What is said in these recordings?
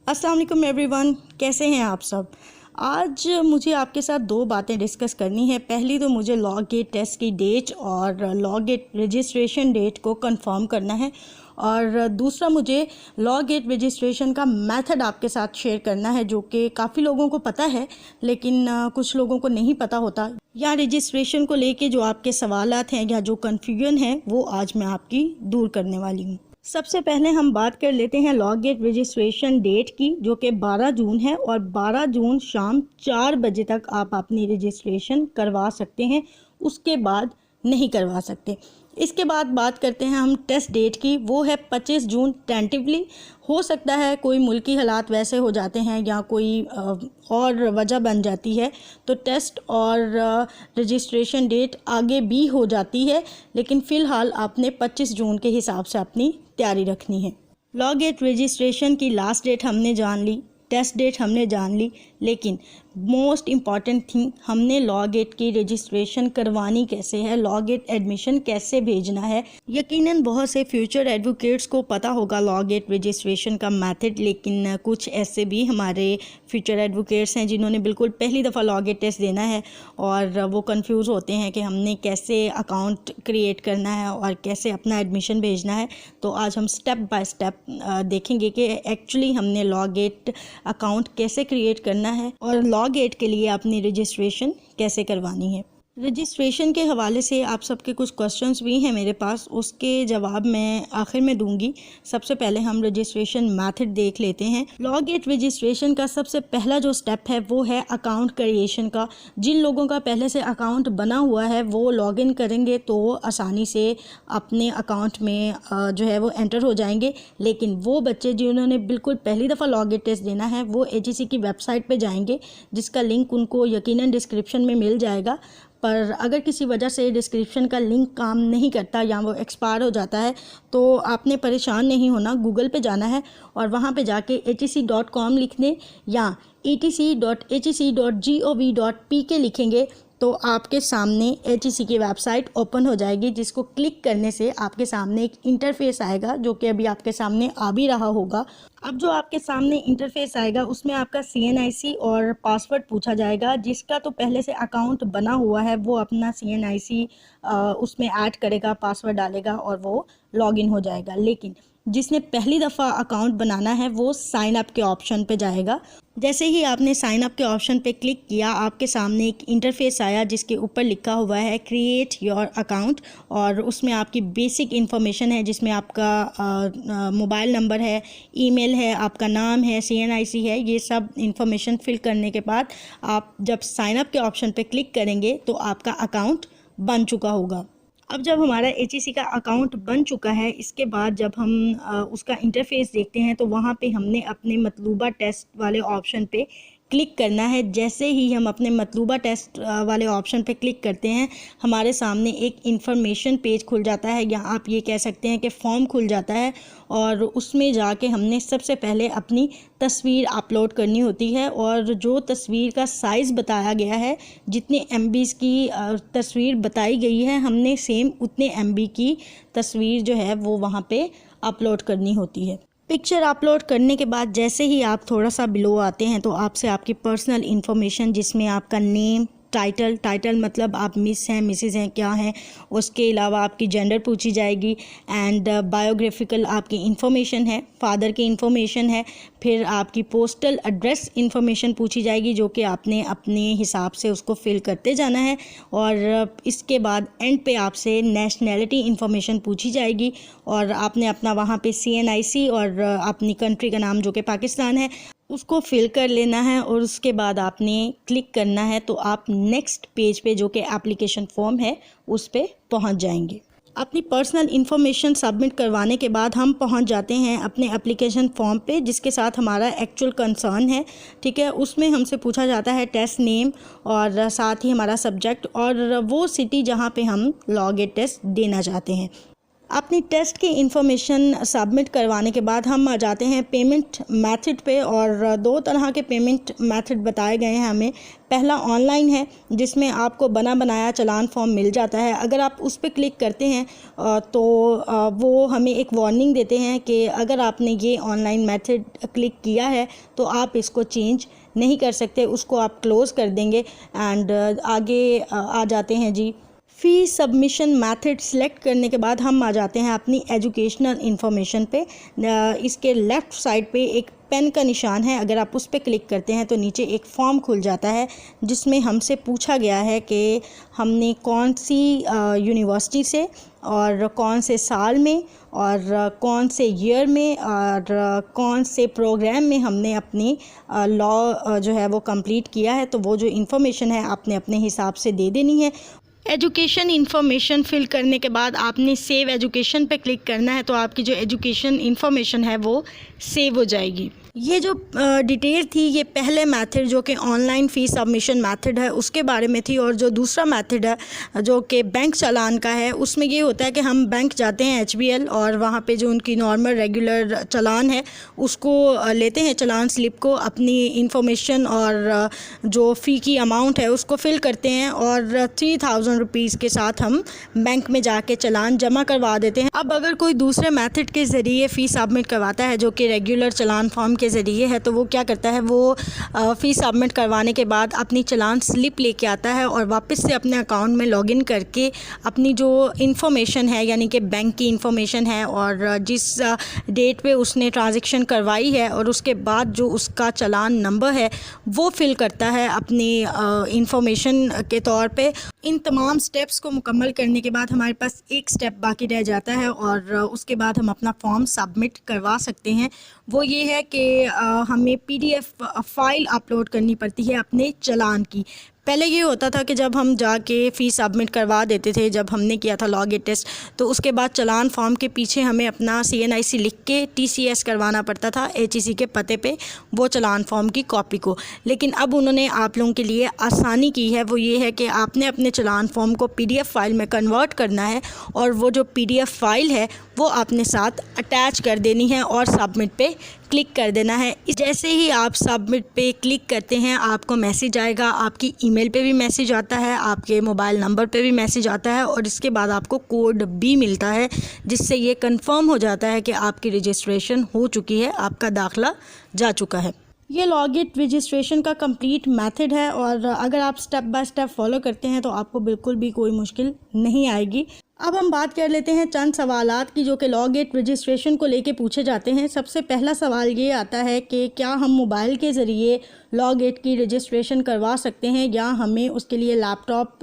अस्सलाम वालेकुम एवरीवन, कैसे हैं आप सब। आज मुझे आपके साथ दो बातें डिस्कस करनी है। पहली तो मुझे लॉ गेट टेस्ट की डेट और लॉ गेट रजिस्ट्रेशन डेट को कंफर्म करना है, और दूसरा मुझे लॉ गेट रजिस्ट्रेशन का मेथड आपके साथ शेयर करना है, जो कि काफ़ी लोगों को पता है लेकिन कुछ लोगों को नहीं पता होता। या रजिस्ट्रेशन को लेके जो आपके सवालात हैं या जो कन्फ्यूजन है वो आज मैं आपकी दूर करने वाली हूँ। सबसे पहले हम बात कर लेते हैं लॉ गेट रजिस्ट्रेशन डेट की, जो कि 12 जून है, और 12 जून शाम 4 बजे तक आप अपनी रजिस्ट्रेशन करवा सकते हैं, उसके बाद नहीं करवा सकते। इसके बाद बात करते हैं हम टेस्ट डेट की, वो है 25 जून टेंटिवली। हो सकता है कोई मुल्की हालात वैसे हो जाते हैं या कोई और वजह बन जाती है तो टेस्ट और रजिस्ट्रेशन डेट आगे भी हो जाती है, लेकिन फ़िलहाल आपने 25 जून के हिसाब से अपनी तैयारी रखनी है। लॉ गेट रजिस्ट्रेशन की लास्ट डेट हमने जान ली, टेस्ट डेट हमने जान ली, लेकिन मोस्ट इम्पॉर्टेंट थिंग, हमने लॉ गेट की रजिस्ट्रेशन करवानी कैसे है, लॉ गेट एडमिशन कैसे भेजना है। यकीनन बहुत से फ्यूचर एडवोकेट्स को पता होगा लॉ गेट रजिस्ट्रेशन का मेथड, लेकिन कुछ ऐसे भी हमारे फ्यूचर एडवोकेट्स हैं जिन्होंने बिल्कुल पहली दफ़ा लॉ गेट टेस्ट देना है और वो कंफ्यूज होते हैं कि हमने कैसे अकाउंट क्रिएट करना है और कैसे अपना एडमिशन भेजना है। तो आज हम स्टेप बाय स्टेप देखेंगे कि एक्चुअली हमने लॉ गेट अकाउंट कैसे क्रिएट करना है और लॉ गेट के लिए अपनी रजिस्ट्रेशन कैसे करवानी है। रजिस्ट्रेशन के हवाले से आप सबके कुछ क्वेश्चंस भी हैं मेरे पास, उसके जवाब मैं आखिर में दूंगी। सबसे पहले हम रजिस्ट्रेशन मेथड देख लेते हैं। लॉ गेट रजिस्ट्रेशन का सबसे पहला जो स्टेप है वो है अकाउंट क्रिएशन का। जिन लोगों का पहले से अकाउंट बना हुआ है वो लॉगिन करेंगे तो वो आसानी से अपने अकाउंट में जो है वो एंटर हो जाएंगे, लेकिन वो बच्चे जिन्होंने बिल्कुल पहली दफ़ा लॉ गेट टेस्ट देना है वो AGC की वेबसाइट पर जाएंगे, जिसका लिंक उनको यकीनन डिस्क्रिप्शन में मिल जाएगा। पर अगर किसी वजह से डिस्क्रिप्शन का लिंक काम नहीं करता या वो एक्सपायर हो जाता है तो आपने परेशान नहीं होना, गूगल पे जाना है और वहाँ पे जाके HEC.com लिखने या etc.hec.gov.pk लिखेंगे तो आपके सामने HEC की वेबसाइट ओपन हो जाएगी, जिसको क्लिक करने से आपके सामने एक इंटरफेस आएगा, जो कि अभी आपके सामने आ भी रहा होगा। अब जो आपके सामने इंटरफेस आएगा उसमें आपका CNIC और पासवर्ड पूछा जाएगा। जिसका तो पहले से अकाउंट बना हुआ है वो अपना CNIC उसमें ऐड करेगा, पासवर्ड डालेगा और वो लॉगिन हो जाएगा। लेकिन जिसने पहली दफ़ा अकाउंट बनाना है वो साइन अप के ऑप्शन पे जाएगा। जैसे ही आपने साइन अप के ऑप्शन पे क्लिक किया आपके सामने एक इंटरफेस आया जिसके ऊपर लिखा हुआ है क्रिएट योर अकाउंट, और उसमें आपकी बेसिक इन्फॉर्मेशन है, जिसमें आपका मोबाइल नंबर है, ईमेल है, आपका नाम है, CNIC है। ये सब इन्फॉर्मेशन फिल करने के बाद आप जब साइन अप के ऑप्शन पे क्लिक करेंगे तो आपका अकाउंट बन चुका होगा। अब जब हमारा HEC का अकाउंट बन चुका है, इसके बाद जब हम उसका इंटरफेस देखते हैं तो वहाँ पे हमने अपने मतलूबा टेस्ट वाले ऑप्शन पे क्लिक करना है। जैसे ही हम अपने मतलूबा टेस्ट वाले ऑप्शन पे क्लिक करते हैं हमारे सामने एक इंफॉर्मेशन पेज खुल जाता है, या आप ये कह सकते हैं कि फॉर्म खुल जाता है, और उसमें जाके हमने सबसे पहले अपनी तस्वीर अपलोड करनी होती है। और जो तस्वीर का साइज़ बताया गया है, जितने MB की तस्वीर बताई गई है, हमने सेम उतने MB की तस्वीर जो है वो वहाँ पे अपलोड करनी होती है। पिक्चर अपलोड करने के बाद जैसे ही आप थोड़ा सा बिलो आते हैं तो आपसे आपकी पर्सनल इन्फॉर्मेशन, जिसमें आपका नेम, टाइटल मतलब आप मिस हैं, मिसेस हैं, क्या हैं, उसके अलावा आपकी जेंडर पूछी जाएगी, एंड बायोग्राफिकल आपकी इन्फॉर्मेशन है, फादर की इन्फॉर्मेशन है, फिर आपकी पोस्टल एड्रेस इन्फॉर्मेशन पूछी जाएगी जो कि आपने अपने हिसाब से उसको फिल करते जाना है, और इसके बाद एंड पे आपसे नेशनैलिटी इन्फॉर्मेशन पूछी जाएगी और आपने अपना वहाँ पे CNIC और अपनी कंट्री का नाम जो कि पाकिस्तान है उसको फिल कर लेना है, और उसके बाद आपने क्लिक करना है तो आप नेक्स्ट पेज पे जो कि एप्लीकेशन फॉर्म है उस पे पहुंच जाएंगे। अपनी पर्सनल इन्फॉर्मेशन सबमिट करवाने के बाद हम पहुंच जाते हैं अपने एप्लीकेशन फॉर्म पे, जिसके साथ हमारा एक्चुअल कंसर्न है, ठीक है। उसमें हमसे पूछा जाता है टेस्ट नेम और साथ ही हमारा सब्जेक्ट और वो सिटी जहां पे हम लॉ गेट टेस्ट देना चाहते हैं। अपनी टेस्ट की इंफॉर्मेशन सबमिट करवाने के बाद हम आ जाते हैं पेमेंट मेथड पे, और दो तरह के पेमेंट मेथड बताए गए हैं हमें। पहला ऑनलाइन है, जिसमें आपको बना बनाया चालान फॉर्म मिल जाता है। अगर आप उस पर क्लिक करते हैं तो वो हमें एक वार्निंग देते हैं कि अगर आपने ये ऑनलाइन मेथड क्लिक किया है तो आप इसको चेंज नहीं कर सकते, उसको आप क्लोज़ कर देंगे। एंड आगे आ जाते हैं जी। फ़ी सबमिशन मेथड सेलेक्ट करने के बाद हम आ जाते हैं अपनी एजुकेशनल इंफॉर्मेशन पे। इसके लेफ़्ट साइड पे एक पेन का निशान है, अगर आप उस पर क्लिक करते हैं तो नीचे एक फॉर्म खुल जाता है जिसमें हमसे पूछा गया है कि हमने कौन सी यूनिवर्सिटी से और कौन से साल में और कौन से ईयर में और कौन से प्रोग्राम में हमने अपनी लॉ जो है वो कंप्लीट किया है। तो वो जो इन्फॉर्मेशन है आपने अपने हिसाब से दे देनी है। एजुकेशन इन्फॉर्मेशन फिल करने के बाद आपने सेव एजुकेशन पे क्लिक करना है, तो आपकी जो एजुकेशन इन्फॉर्मेशन है वो सेव हो जाएगी। ये जो डिटेल थी ये पहले मेथड जो कि ऑनलाइन फ़ी सबमिशन मेथड है उसके बारे में थी, और जो दूसरा मेथड है जो कि बैंक चालान का है, उसमें ये होता है कि हम बैंक जाते हैं HBL, और वहाँ पे जो उनकी नॉर्मल रेगुलर चालान है उसको लेते हैं, चालान स्लिप को, अपनी इंफॉर्मेशन और जो फ़ी की अमाउंट है उसको फिल करते हैं, और 3000 रुपीज़ के साथ हम बैंक में जाके चालान जमा करवा देते हैं। अब अगर कोई दूसरे मेथड के ज़रिए फ़ी सबमिट करवाता है जो कि रेगुलर चालान फॉर्म के ज़रिए है, तो वो क्या करता है, वो फ़ी सबमिट करवाने के बाद अपनी चालान स्लिप लेके आता है और वापस से अपने अकाउंट में लॉगिन करके अपनी जो इन्फॉर्मेशन है, यानी कि बैंक की इन्फॉर्मेशन है और जिस डेट पे उसने ट्रांजैक्शन करवाई है और उसके बाद जो उसका चालान नंबर है वो फिल करता है अपनी इन्फॉर्मेशन के तौर पे। इन तमाम स्टेप्स को मुकम्मल करने के बाद हमारे पास एक स्टेप बाकी रह जाता है, और उसके बाद हम अपना फॉर्म सबमिट करवा सकते हैं। वो ये है कि हमें PDF फाइल अपलोड करनी पड़ती है अपने चालान की। पहले ये होता था कि जब हम जाके फ़ी सबमिट करवा देते थे, जब हमने किया था लॉ गेट टेस्ट, तो उसके बाद चालान फॉर्म के पीछे हमें अपना CNIC लिख के TCS करवाना पड़ता था HEC के पते पे वो चालान फॉर्म की कॉपी को। लेकिन अब उन्होंने आप लोगों के लिए आसानी की है, वो ये है कि आपने अपने चालान फॉर्म को PDF फाइल में कन्वर्ट करना है, और वो जो PDF फाइल है वो आपने साथ अटैच कर देनी है और सबमिट पे क्लिक कर देना है। जैसे ही आप सबमिट पे क्लिक करते हैं आपको मैसेज आएगा, आपकी ईमेल पे भी मैसेज आता है, आपके मोबाइल नंबर पे भी मैसेज आता है, और इसके बाद आपको कोड भी मिलता है जिससे ये कंफर्म हो जाता है कि आपकी रजिस्ट्रेशन हो चुकी है, आपका दाखिला जा चुका है। ये लॉ गेट रजिस्ट्रेशन का कंप्लीट मेथड है, और अगर आप स्टेप बाय स्टेप फॉलो करते हैं तो आपको बिल्कुल भी कोई मुश्किल नहीं आएगी। अब हम बात कर लेते हैं चंद सवालात की जो कि लॉ गेट रजिस्ट्रेशन को लेके पूछे जाते हैं। सबसे पहला सवाल ये आता है कि क्या हम मोबाइल के ज़रिए लॉ गेट की रजिस्ट्रेशन करवा सकते हैं, या हमें उसके लिए लैपटॉप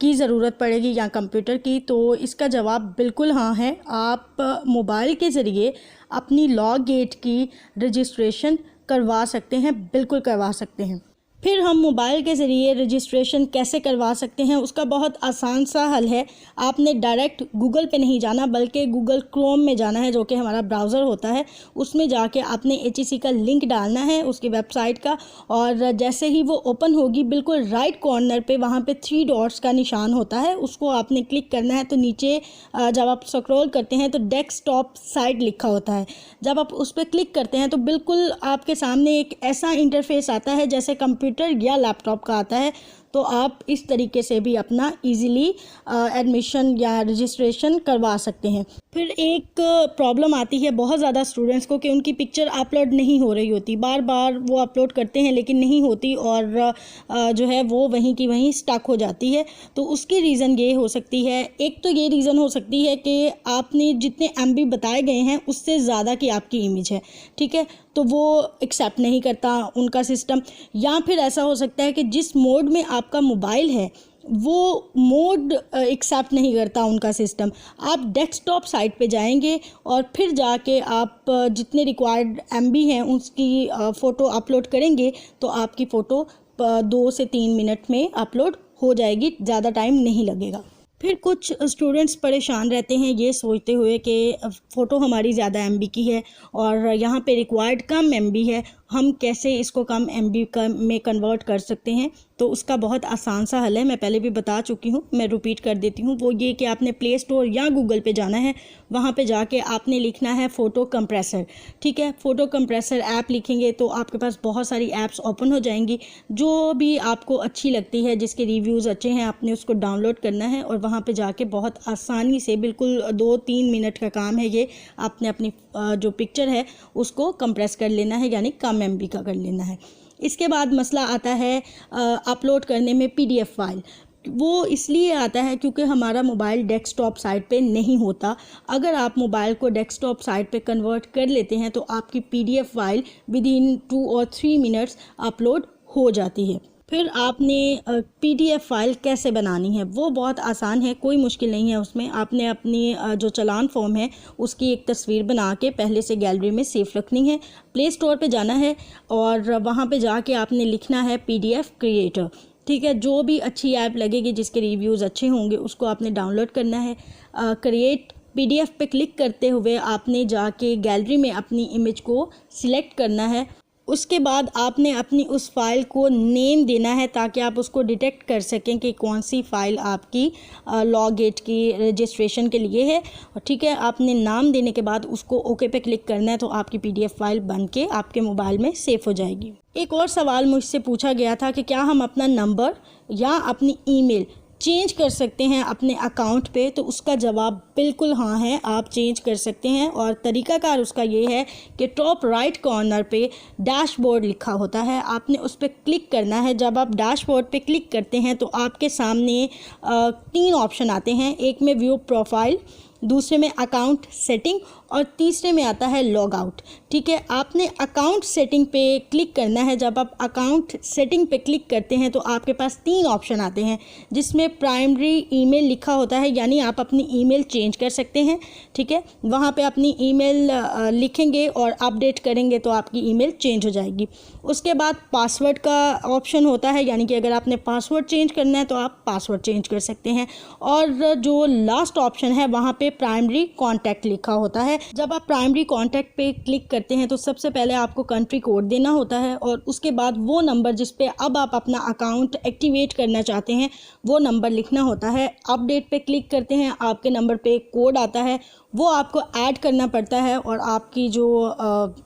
की ज़रूरत पड़ेगी या कंप्यूटर की। तो इसका जवाब बिल्कुल हाँ है। आप मोबाइल के ज़रिए अपनी लॉ गेट की रजिस्ट्रेशन करवा सकते हैं, बिल्कुल करवा सकते हैं। फिर हम मोबाइल के ज़रिए रजिस्ट्रेशन कैसे करवा सकते हैं, उसका बहुत आसान सा हल है। आपने डायरेक्ट गूगल पे नहीं जाना, बल्कि गूगल क्रोम में जाना है जो कि हमारा ब्राउज़र होता है। उसमें जाके आपने HEC का लिंक डालना है उसकी वेबसाइट का, और जैसे ही वो ओपन होगी बिल्कुल राइट कॉर्नर पे वहाँ पे 3 डॉट्स का निशान होता है, उसको आपने क्लिक करना है। तो नीचे जब आप स्क्रॉल करते हैं तो डेस्कटॉप साइट लिखा होता है, जब आप उस पर क्लिक करते हैं तो बिल्कुल आपके सामने एक ऐसा इंटरफेस आता है जैसे कंप्यूटर या लैपटॉप का आता है। तो आप इस तरीके से भी अपना इजीली एडमिशन या रजिस्ट्रेशन करवा सकते हैं। फिर एक प्रॉब्लम आती है बहुत ज़्यादा स्टूडेंट्स को कि उनकी पिक्चर अपलोड नहीं हो रही होती, बार बार वो अपलोड करते हैं लेकिन नहीं होती, और जो है वो वहीं की वहीं स्टक हो जाती है। तो उसकी रीज़न ये हो सकती है, एक तो ये रीज़न हो सकती है कि आपने जितने MB बताए गए हैं उससे ज़्यादा की आपकी इमेज है, ठीक है, तो वो एक्सेप्ट नहीं करता उनका सिस्टम। या फिर ऐसा हो सकता है कि जिस मोड में आपका मोबाइल है वो मोड एक्सेप्ट नहीं करता उनका सिस्टम। आप डेस्कटॉप साइट पे जाएंगे और फिर जाके आप जितने रिक्वायर्ड MB हैं उसकी फ़ोटो अपलोड करेंगे, तो आपकी फ़ोटो 2 से 3 मिनट में अपलोड हो जाएगी, ज़्यादा टाइम नहीं लगेगा। फिर कुछ स्टूडेंट्स परेशान रहते हैं ये सोचते हुए कि फ़ोटो हमारी ज़्यादा MB की है और यहाँ पे रिक्वायर्ड कम MB है, हम कैसे इसको कम MB में कन्वर्ट कर सकते हैं, तो उसका बहुत आसान सा हल है। मैं पहले भी बता चुकी हूँ, मैं रिपीट कर देती हूँ। वो ये कि आपने प्ले स्टोर या गूगल पे जाना है, वहाँ पे जाके आपने लिखना है फ़ोटो कंप्रेसर। ठीक है, फ़ोटो कंप्रेसर ऐप लिखेंगे तो आपके पास बहुत सारी ऐप्स ओपन हो जाएंगी। जो भी आपको अच्छी लगती है, जिसके रिव्यूज़ अच्छे हैं, आपने उसको डाउनलोड करना है और वहाँ पे जाके बहुत आसानी से, बिल्कुल 2-3 मिनट का काम है ये, आपने अपनी जो पिक्चर है उसको कंप्रेस कर लेना है, यानी कम MB का कर लेना है। इसके बाद मसला आता है अपलोड करने में PDF फाइल। वो इसलिए आता है क्योंकि हमारा मोबाइल डेस्कटॉप साइट पे नहीं होता। अगर आप मोबाइल को डेस्कटॉप साइट पे कन्वर्ट कर लेते हैं तो आपकी PDF फाइल विद इन 2 और 3 मिनट्स अपलोड हो जाती है। फिर आपने PDF फाइल कैसे बनानी है, वो बहुत आसान है, कोई मुश्किल नहीं है उसमें। आपने अपनी जो चालान फॉर्म है उसकी एक तस्वीर बना के पहले से गैलरी में सेव रखनी है। प्ले स्टोर पे जाना है और वहाँ पे जाके आपने लिखना है PDF क्रिएटर। ठीक है, जो भी अच्छी ऐप लगेगी, जिसके रिव्यूज़ अच्छे होंगे, उसको आपने डाउनलोड करना है। क्रिएट PDF पे क्लिक करते हुए आपने जाके गैलरी में अपनी इमेज को सिलेक्ट करना है। उसके बाद आपने अपनी उस फाइल को नेम देना है ताकि आप उसको डिटेक्ट कर सकें कि कौन सी फ़ाइल आपकी लॉगगेट की रजिस्ट्रेशन के लिए है। और ठीक है, आपने नाम देने के बाद उसको ओके पे क्लिक करना है तो आपकी PDF फाइल बन के आपके मोबाइल में सेव हो जाएगी। एक और सवाल मुझसे पूछा गया था कि क्या हम अपना नंबर या अपनी ईमेल चेंज कर सकते हैं अपने अकाउंट पे, तो उसका जवाब बिल्कुल हाँ है, आप चेंज कर सकते हैं। और तरीकाकार उसका ये है कि टॉप राइट कॉर्नर पे डैशबोर्ड लिखा होता है, आपने उस पर क्लिक करना है। जब आप डैशबोर्ड पे क्लिक करते हैं तो आपके सामने 3 ऑप्शन आते हैं। एक में व्यू प्रोफाइल, दूसरे में अकाउंट सेटिंग और तीसरे में आता है लॉग आउट। ठीक है, आपने अकाउंट सेटिंग पे क्लिक करना है। जब आप अकाउंट सेटिंग पे क्लिक करते हैं तो आपके पास 3 ऑप्शन आते हैं, जिसमें प्राइमरी ईमेल लिखा होता है, यानी आप अपनी ईमेल चेंज कर सकते हैं। ठीक है, वहाँ पे अपनी ईमेल लिखेंगे और अपडेट करेंगे तो आपकी ईमेल चेंज हो जाएगी। उसके बाद पासवर्ड का ऑप्शन होता है, यानी कि अगर आपने पासवर्ड चेंज करना है तो आप पासवर्ड चेंज कर सकते हैं। और जो लास्ट ऑप्शन है वहाँ पे प्राइमरी कॉन्टैक्ट लिखा होता है। जब आप प्राइमरी कॉन्टैक्ट पे क्लिक करते हैं तो सबसे पहले आपको कंट्री कोड देना होता है और उसके बाद वो नंबर जिस पे अब आप अपना अकाउंट एक्टिवेट करना चाहते हैं वो नंबर लिखना होता है। अपडेट पे क्लिक करते हैं, आपके नंबर पे कोड आता है, वो आपको ऐड करना पड़ता है और आपकी जो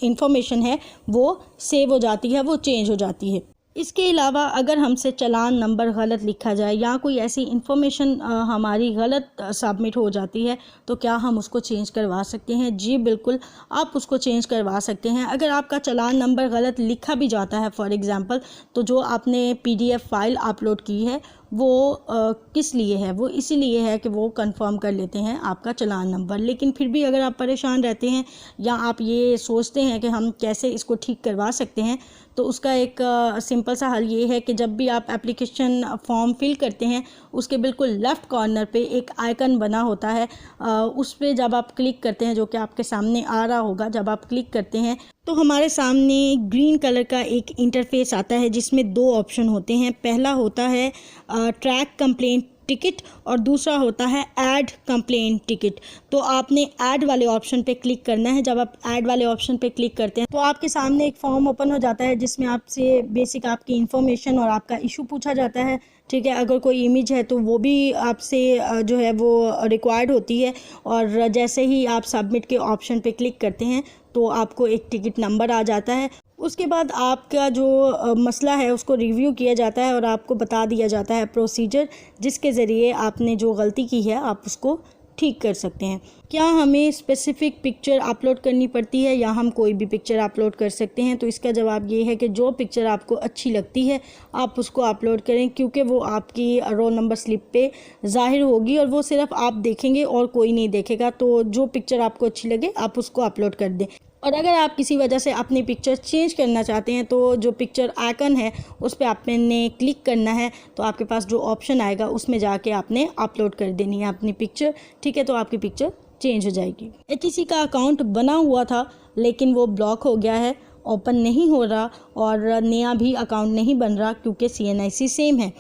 इंफॉर्मेशन है वो सेव हो जाती है, वो चेंज हो जाती है। इसके अलावा अगर हमसे चालान नंबर गलत लिखा जाए या कोई ऐसी इन्फॉर्मेशन हमारी गलत सबमिट हो जाती है तो क्या हम उसको चेंज करवा सकते हैं? जी बिल्कुल, आप उसको चेंज करवा सकते हैं। अगर आपका चालान नंबर गलत लिखा भी जाता है फॉर एग्ज़ाम्पल, तो जो आपने PDF फाइल अपलोड की है वो किस लिए है? वो इसीलिए है कि वो कंफर्म कर लेते हैं आपका चालान नंबर। लेकिन फिर भी अगर आप परेशान रहते हैं या आप ये सोचते हैं कि हम कैसे इसको ठीक करवा सकते हैं, तो उसका एक सिंपल सा हल ये है कि जब भी आप एप्लीकेशन फॉर्म फिल करते हैं उसके बिल्कुल लेफ़्ट कॉर्नर पे एक आइकन बना होता है, उस पर जब आप क्लिक करते हैं, जो कि आपके सामने आ रहा होगा, जब आप क्लिक करते हैं तो हमारे सामने ग्रीन कलर का एक इंटरफेस आता है जिसमें 2 ऑप्शन होते हैं। पहला होता है ट्रैक कंप्लेंट टिकट और दूसरा होता है ऐड कंप्लेंट टिकट। तो आपने ऐड वाले ऑप्शन पे क्लिक करना है। जब आप ऐड वाले ऑप्शन पे क्लिक करते हैं तो आपके सामने एक फॉर्म ओपन हो जाता है जिसमें आपसे बेसिक आपकी इन्फॉर्मेशन और आपका इशू पूछा जाता है। ठीक है, अगर कोई इमेज है तो वो भी आपसे जो है वो रिक्वायर्ड होती है और जैसे ही आप सबमिट के ऑप्शन पे क्लिक करते हैं तो आपको एक टिकट नंबर आ जाता है। उसके बाद आपका जो मसला है उसको रिव्यू किया जाता है और आपको बता दिया जाता है प्रोसीजर, जिसके ज़रिए आपने जो गलती की है आप उसको ठीक कर सकते हैं। क्या हमें स्पेसिफ़िक पिक्चर अपलोड करनी पड़ती है या हम कोई भी पिक्चर अपलोड कर सकते हैं? तो इसका जवाब ये है कि जो पिक्चर आपको अच्छी लगती है आप उसको अपलोड करें, क्योंकि वो आपकी रोल नंबर स्लिप पे ज़ाहिर होगी और वो सिर्फ आप देखेंगे और कोई नहीं देखेगा। तो जो पिक्चर आपको अच्छी लगे आप उसको अपलोड कर दें। और अगर आप किसी वजह से अपनी पिक्चर चेंज करना चाहते हैं तो जो पिक्चर आइकन है उस पर आपने क्लिक करना है, तो आपके पास जो ऑप्शन आएगा उसमें जाके आपने अपलोड कर देनी है अपनी पिक्चर। ठीक है, तो आपकी पिक्चर चेंज हो जाएगी। HEC का अकाउंट बना हुआ था लेकिन वो ब्लॉक हो गया है, ओपन नहीं हो रहा और नया भी अकाउंट नहीं बन रहा क्योंकि CNIC सेम है।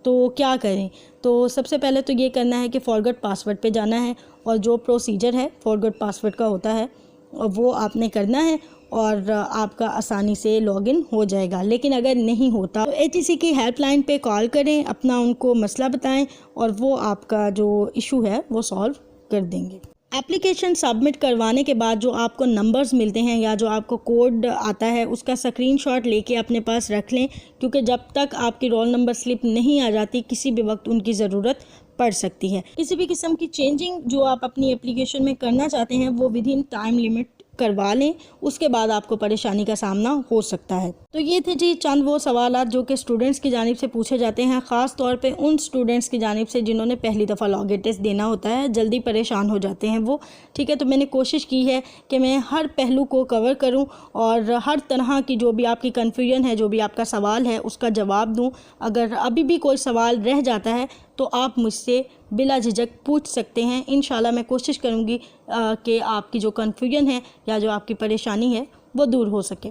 तो क्या करें? तो सबसे पहले तो ये करना है कि फॉरगेट पासवर्ड पे जाना है और जो प्रोसीजर है फॉरगेट पासवर्ड का होता है और वो आपने करना है। और आपका आसानी से लॉगिन हो जाएगा। लेकिन अगर नहीं होता तो ATC की हेल्पलाइन पे कॉल करें, अपना उनको मसला बताएं और वो आपका जो इशू है वो सॉल्व कर देंगे। एप्लीकेशन सबमिट करवाने के बाद जो आपको नंबर्स मिलते हैं या जो आपको कोड आता है उसका स्क्रीनशॉट लेके अपने पास रख लें, क्योंकि जब तक आपकी रोल नंबर स्लिप नहीं आ जाती किसी भी वक्त उनकी ज़रूरत पड़ सकती है। किसी भी किस्म की चेंजिंग जो आप अपनी एप्लीकेशन में करना चाहते हैं वो विद इन टाइम लिमिट करवा लें, उसके बाद आपको परेशानी का सामना हो सकता है। तो ये थे जी चंद वो सवालात जो कि स्टूडेंट्स की जानिब से पूछे जाते हैं, ख़ास तौर पे उन स्टूडेंट्स की जानिब से जिन्होंने पहली दफ़ा लॉगिन टेस्ट देना होता है, जल्दी परेशान हो जाते हैं वो। ठीक है, तो मैंने कोशिश की है कि मैं हर पहलू को कवर करूं और हर तरह की जो भी आपकी कन्फ्यूजन है, जो भी आपका सवाल है उसका जवाब दूं। अगर अभी भी कोई सवाल रह जाता है तो आप मुझसे बिला झिझक पूछ सकते हैं। इंशाल्लाह मैं कोशिश करूँगी कि आपकी जो कन्फ्यूजन है या जो आपकी परेशानी है वो दूर हो सके।